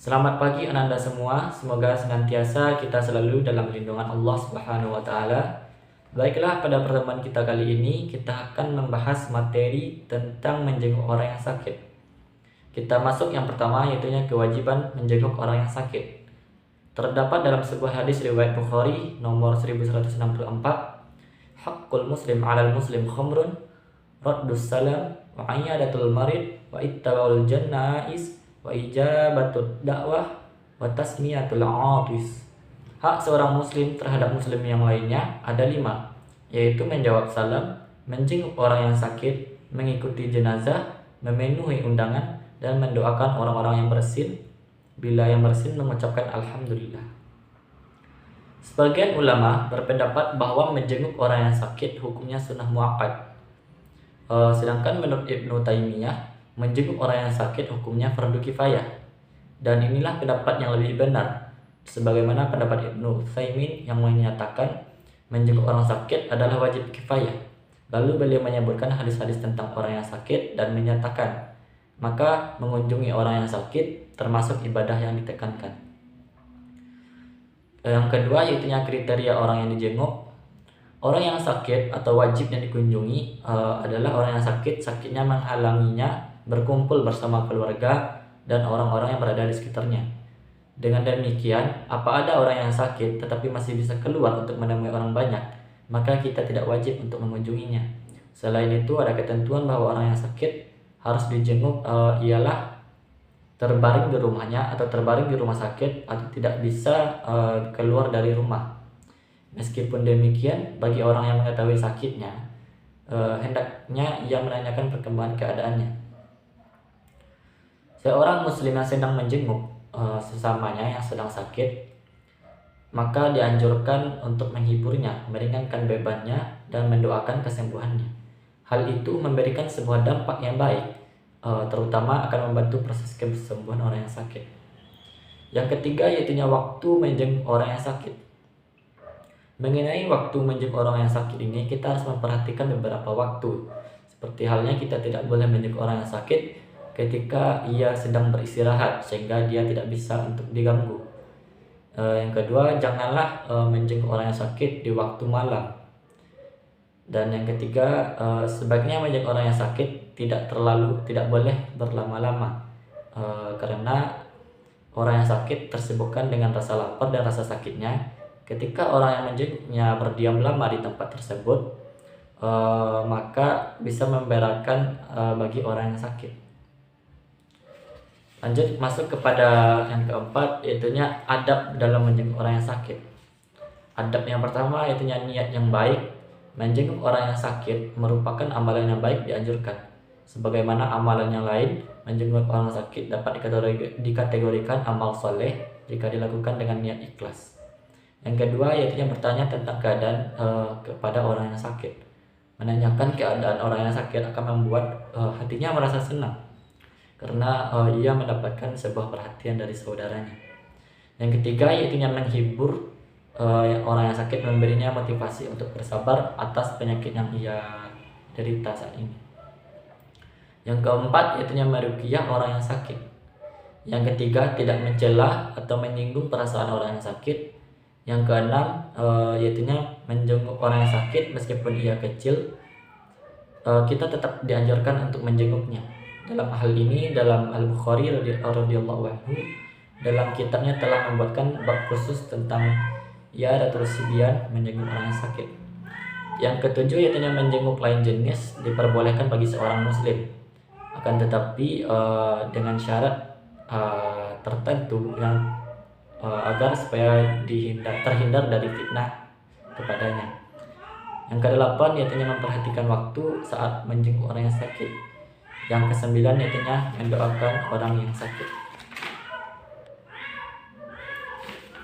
Selamat pagi Ananda semua, semoga senantiasa kita selalu dalam lindungan Allah Subhanahu wa taala. Baiklah, pada pertemuan kita kali ini kita akan membahas materi tentang menjenguk orang yang sakit. Kita masuk yang pertama, yaitu kewajiban menjenguk orang yang sakit. Terdapat dalam sebuah hadis riwayat Bukhari nomor 1164, Haqqul muslim 'alal muslim khamrun, raddus salam, wa iyadatul marid, wa ittaba'ul jannais, wa ijabatud dakwah, wa tasmiyatul atis. Hak seorang muslim terhadap muslim yang lainnya ada 5, yaitu menjawab salam, menjenguk orang yang sakit, mengikuti jenazah, memenuhi undangan, dan mendoakan orang-orang yang bersin. Bila yang bersin mengucapkan alhamdulillah. Sebagian ulama berpendapat bahwa menjenguk orang yang sakit hukumnya sunnah muakkad. Sedangkan menurut Ibnu Taimiyah, menjenguk orang yang sakit hukumnya fardu kifayah. Dan inilah pendapat yang lebih benar, sebagaimana pendapat Ibnu Utsaimin yang menyatakan menjenguk orang sakit adalah wajib kifayah. Lalu beliau menyebutkan hadis-hadis tentang orang yang sakit dan menyatakan, maka mengunjungi orang yang sakit termasuk ibadah yang ditekankan. Yang kedua, yaitu kriteria orang yang dijenguk. Orang yang sakit atau wajib yang dikunjungi adalah orang yang sakitnya menghalanginya berkumpul bersama keluarga dan orang-orang yang berada di sekitarnya. Dengan demikian, apa ada orang yang sakit tetapi masih bisa keluar untuk menemui orang banyak, maka kita tidak wajib untuk mengunjunginya. Selain itu, ada ketentuan bahwa orang yang sakit harus dijenguk ialah terbaring di rumahnya atau terbaring di rumah sakit atau tidak bisa keluar dari rumah. Meskipun demikian, bagi orang yang mengetahui sakitnya, hendaknya ia menanyakan perkembangan keadaannya. Seorang muslim yang sedang menjenguk sesamanya yang sedang sakit, maka dianjurkan untuk menghiburnya, meringankan bebannya, dan mendoakan kesembuhannya. Hal itu memberikan sebuah dampak yang baik, terutama akan membantu proses kesembuhan orang yang sakit. Yang ketiga, yaitu waktu menjenguk orang yang sakit. Mengenai waktu menjenguk orang yang sakit ini, kita harus memperhatikan beberapa waktu. Seperti halnya kita tidak boleh menjenguk orang yang sakit ketika ia sedang beristirahat, sehingga dia tidak bisa untuk diganggu. Yang kedua, janganlah menjenguk orang yang sakit di waktu malam. Dan yang ketiga, sebaiknya menjenguk orang yang sakit tidak boleh berlama-lama, karena orang yang sakit tersibukkan dengan rasa lapar dan rasa sakitnya. Ketika orang yang menjenguknya berdiam lama di tempat tersebut, maka bisa memberatkan bagi orang yang sakit. Lanjut masuk kepada yang keempat, yaitu adab dalam menjenguk orang yang sakit. Adab yang pertama yaitu niat yang baik. Menjenguk orang yang sakit merupakan amalan yang baik dianjurkan. Sebagaimana amalan yang lain, menjenguk orang sakit dapat dikategorikan amal soleh jika dilakukan dengan niat ikhlas. Yang kedua, yaitu bertanya tentang keadaan kepada orang yang sakit. Menanyakan keadaan orang yang sakit akan membuat hatinya merasa senang, karena ia mendapatkan sebuah perhatian dari saudaranya. Yang ketiga, yaitu menghibur orang yang sakit, memberinya motivasi untuk bersabar atas penyakit yang ia derita saat ini. Yang keempat, yaitu meruqyah orang yang sakit. Yang ketiga, tidak mencela atau menyinggung perasaan orang yang sakit. Yang keenam, yaitu menjenguk orang yang sakit meskipun ia kecil, kita tetap dianjurkan untuk menjenguknya. Dalam hal ini, dalam Al-Bukhari radhiyallahu anhu dalam kitabnya telah membuatkan bab khusus tentang i'adatul sibyan, menjenguk orang yang sakit. Yang ketujuh, yaitu menjenguk lain jenis diperbolehkan bagi seorang muslim, akan tetapi dengan syarat tertentu yang agar supaya terhindar dari fitnah kepadanya. Yang kedelapan, yaitu memperhatikan waktu saat menjenguk orang yang sakit. Yang kesembilan, yaitu mendoakan orang yang sakit.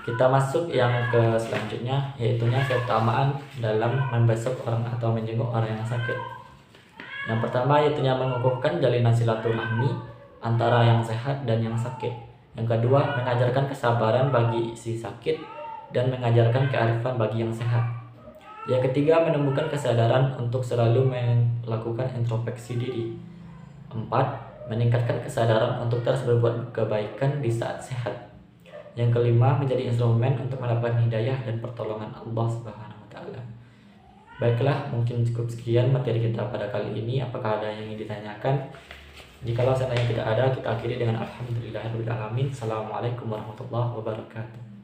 Kita masuk yang ke selanjutnya, yaitu keutamaan dalam membesuk orang atau menjenguk orang yang sakit. Yang pertama, yaitu mengukuhkan jalinan silaturahmi antara yang sehat dan yang sakit. Yang kedua, mengajarkan kesabaran bagi si sakit dan mengajarkan kearifan bagi yang sehat. Yang ketiga, menumbuhkan kesadaran untuk selalu melakukan introspeksi diri. 4. meningkatkan kesadaran untuk terus berbuat kebaikan di saat sehat. Yang kelima, menjadi instrumen untuk mendapatkan hidayah dan pertolongan Allah Subhanahu wa taala. Baiklah, mungkin cukup sekian materi kita pada kali ini. Apakah ada yang ingin ditanyakan? Jikalau seandainya tidak ada, kita akhiri dengan alhamdulillahirabbil alamin. Assalamualaikum warahmatullahi wabarakatuh.